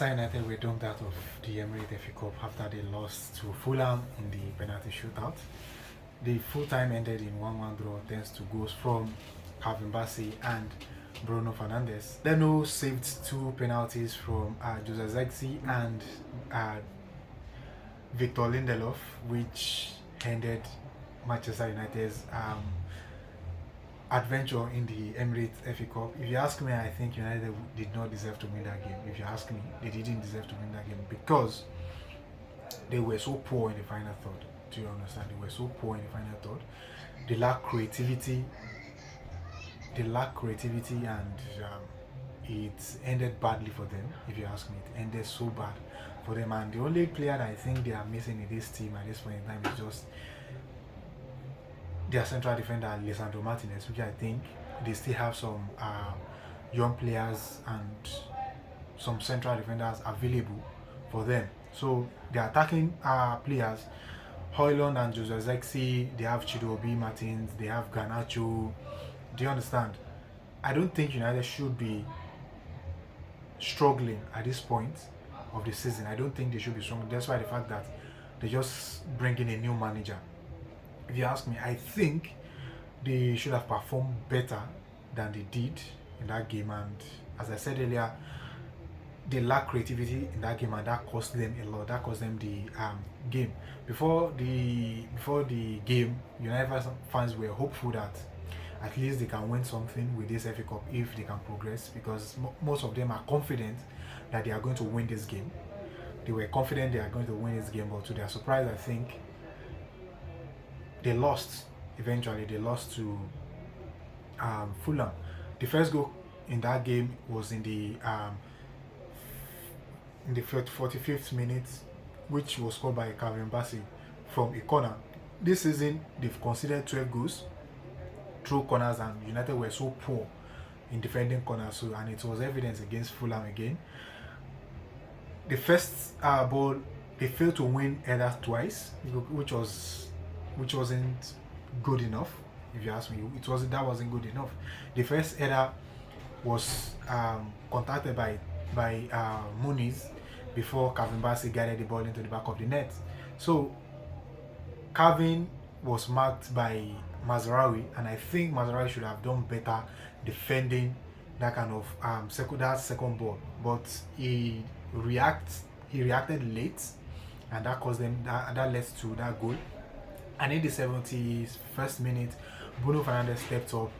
Manchester United were dumped out of the Emirates FA Cup after they lost to Fulham in the penalty shootout. The full time ended in 1-1 draw thanks to goals from Calvin Bassey and Bruno Fernandez. Leno saved two penalties from Jose Zexi and Victor Lindelof, which ended Manchester United's adventure in the Emirates FA Cup. If you ask me, I think United did not deserve to win that game. If you ask me, they didn't deserve to win that game because they were so poor in the final third. Do you understand? They were so poor in the final third. They lack creativity. And it ended badly for them. If you ask me, it ended so bad for them. And the only player that I think they are missing in this team at this point in time is just their central defender, Lisandro Martinez, which I think they still have some young players and some central defenders available for them. So the attacking players, Højlund and Jose Zexi, they have Chidobe Martins, they have Garnacho. Do you understand? I don't think United should be struggling at this point of the season. I don't think they should be struggling. That's why the fact that they just bring in a new manager. If you ask me, I think they should have performed better than they did in that game. And as I said earlier, they lack creativity in that game, and that cost them a lot. That cost them the game. Before the game, United fans were hopeful that at least they can win something with this FA Cup if they can progress, because most of them are confident that they are going to win this game. They were confident they are going to win this game, but to their surprise, I think they lost. Eventually, they lost to Fulham. The first goal in that game was in the 45th minute, which was scored by Calvin Bassey from a corner. This season, they've conceded 12 goals through corners, and United were so poor in defending corners. So, and it was evidence against Fulham again. The first ball, they failed to win headers twice, which wasn't good enough. If you ask me, that wasn't good enough. The first header was contacted by Muniz before Calvin Bassey guided the ball into the back of the net. So Calvin was marked by Mazraoui, and I think Mazraoui should have done better defending that kind of second ball. But he reacted late, and that caused them that led to that goal. And in the 71st minute, Bruno Fernandez stepped up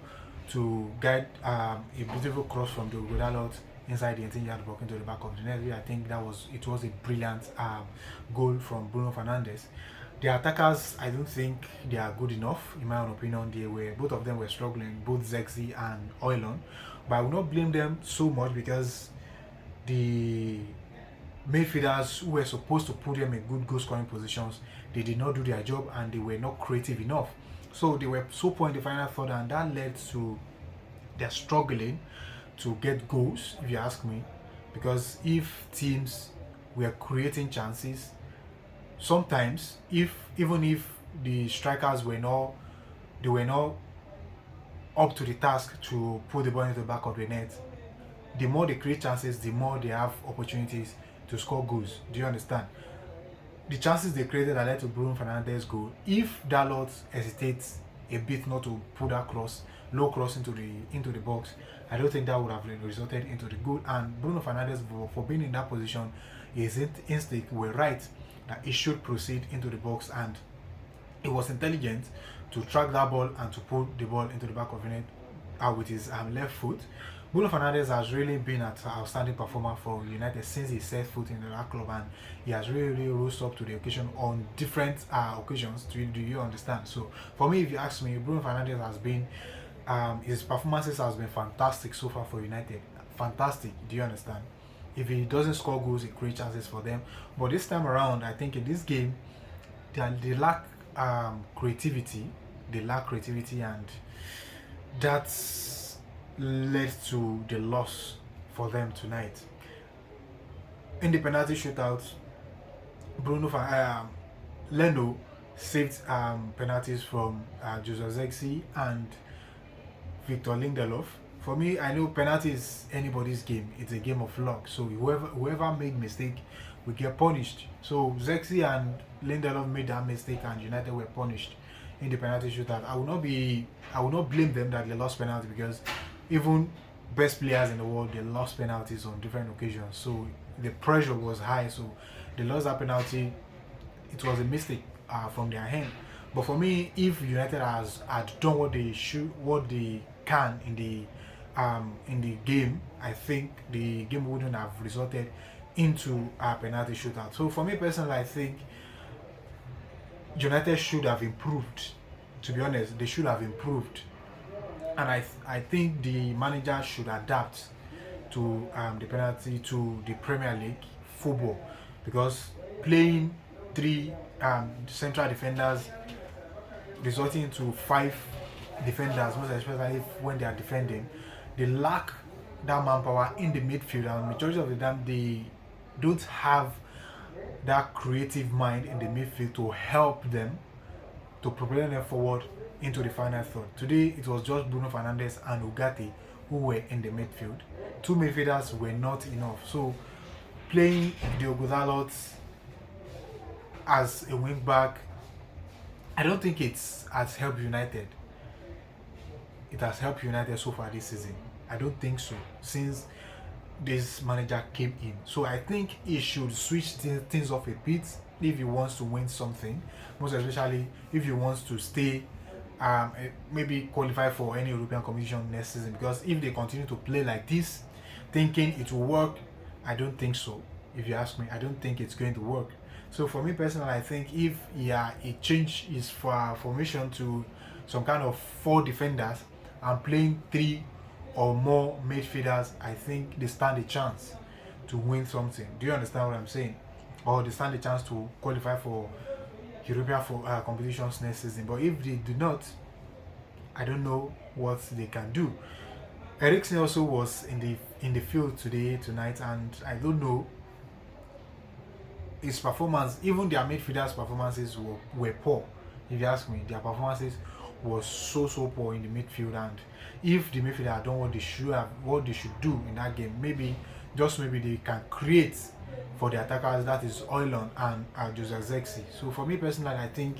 to guide a beautiful cross from the Godalot inside the 18-yard box into the back of the net. I think it was a brilliant goal from Bruno Fernandez. The attackers, I don't think they are good enough, in my own opinion. Both of them were struggling, both Zexi and Højlund. But I will not blame them so much, because the midfielders who were supposed to put them in good goal scoring positions, they did not do their job, and they were not creative enough. So they were so poor in the final third, and that led to their struggling to get goals, if you ask me. Because teams were creating chances, sometimes even if the strikers were not up to the task to put the ball into the back of the net, the more they create chances, the more they have opportunities to score goals. Do you understand? The chances they created that led to Bruno Fernandez goal, if Dalot hesitates a bit not to put that low cross into the box, I don't think that would have resulted into the goal. And Bruno Fernandez, for being in that position, his instinct were right that he should proceed into the box, and he was intelligent to track that ball and to put the ball into the back of the net with his left foot. Bruno Fernandez has really been an outstanding performer for United since he set foot in that club, and he has really rose up to the occasion on different occasions. Do you understand? So for me, if you ask me, Bruno Fernandez has been his performances has been fantastic so far for United. Fantastic. Do you understand? If he doesn't score goals, he creates chances for them. But this time around, I think in this game, they lack creativity. They lack creativity, and that's led to the loss for them tonight. In the penalty shootout, Leno saved penalties from Jose Zexi and Victor Lindelof for me, I know penalty is anybody's game. It's a game of luck. So whoever made mistake will get punished. So Zexi and Lindelof made that mistake, and United were punished in the penalty shootout. I will not blame them that they lost penalty, because even best players in the world, they lost penalties on different occasions. So the pressure was high. So they lost that penalty. It was a mistake from their hand. But for me, if United had done what they can in the game, I think the game wouldn't have resulted into a penalty shootout. So for me personally, I think United should have improved. To be honest, they should have improved, and I think the manager should adapt to the penalty to the Premier League football, because playing three central defenders resulting into 5 defenders, most especially when they are defending, they lack that manpower in the midfield, and majority of the time they don't have that creative mind in the midfield to help them to propel them forward into the final third. Today it was just Bruno Fernandez and Ugarte who were in the midfield. 2 midfielders were not enough. So playing Diogo Dalot as a wing back, I don't think it has helped United. It has helped United so far this season. I don't think so, since this manager came in. So I think he should switch things off a bit if he wants to win something, most especially if he wants to stay, maybe qualify for any European competition next season. Because if they continue to play like this, thinking it will work, I don't think so. If you ask me, I don't think it's going to work. So for me personally, I think if he change his formation to some kind of 4 defenders and playing 3 or more midfielders, I think they stand a chance to win something. Do you understand what I'm saying? Or they stand a chance to qualify for European competitions next season. But if they do not, I don't know what they can do. Eriksen also was in the field tonight, and I don't know, his performance, even their midfielders' performances were poor. If you ask me, their performances was so poor in the midfield. And if the midfielder had done what they should do in that game, maybe they can create for the attackers, that is Oilon and Jose Zexi. So for me personally, I think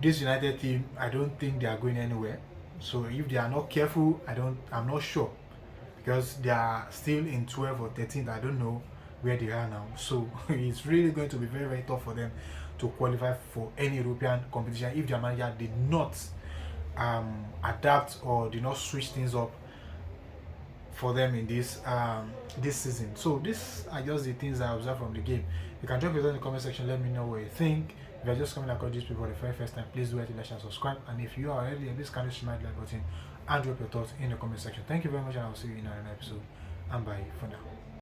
this United team, I don't think they are going anywhere. So if they are not careful, I'm not sure, because they are still in 12th or 13th. I don't know where they are now. So it's really going to be very tough for them to qualify for any European competition if their manager did not adapt or did not switch things up for them in this season. So these are just the things I observed from the game. You can drop it in the comment section, let me know what you think. If you're just coming across these people for the very first time, please do it, like, share, subscribe. And if you are already here, please kindly smash the like button and drop your thoughts in the comment section. Thank you very much, and I'll see you in another episode. And bye for now.